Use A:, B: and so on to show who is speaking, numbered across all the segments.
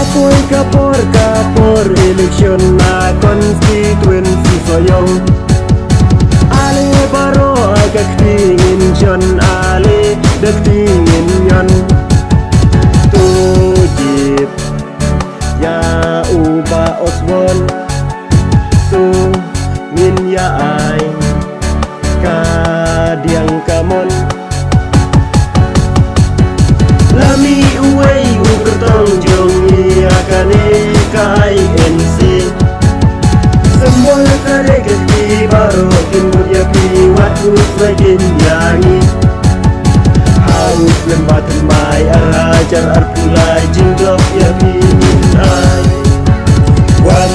A: Kapor eleksyon na konstituensi soyong ale baro agak tingin jon ale dek tingin yon tujib ya uba osbon tu min ya ai kadiang kamon lami uwei ukertong jongi akane kai NC sembol kareket di baro kimut ya piwatu semakin yangi harus lembat mai arajar arpulai jinglok ya pinin ai wan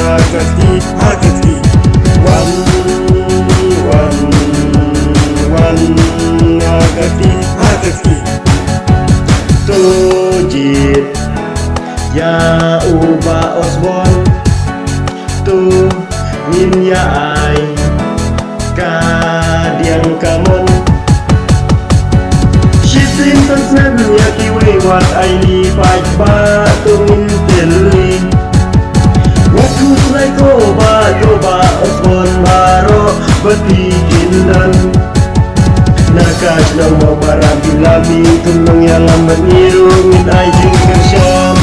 A: akati akati tujib ya uba osbon tu min ya ai kadiang kamon shitin tasnam ya kiwe wat ai li pai ba tu min teli waktu lai ko ba osbon baro betikinan nakash na mabarang bilami tulong yang lambat irungin ay jingkar siyam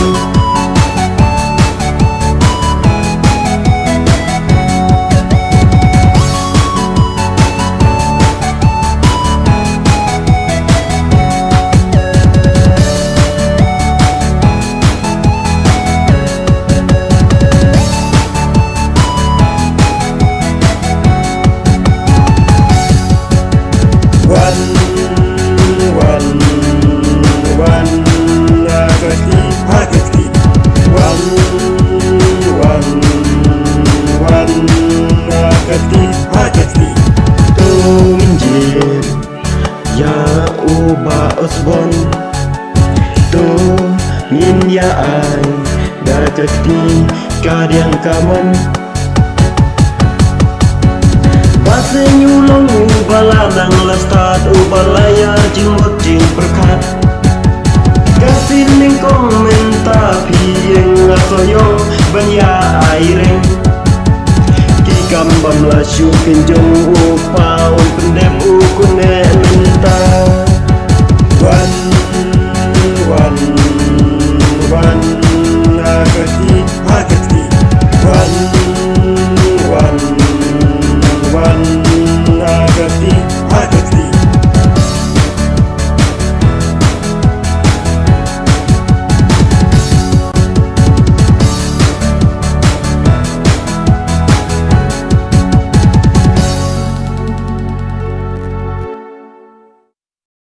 A: ya uba osbon tu min ya ai dakati kadiang kamon base nyulong ubalanang lastat ubalaya jinggot jing perkat kasih ning komenta pieng asoyong banya aireng kikam bamla syukin jong upaun pendem ukune minta wan akati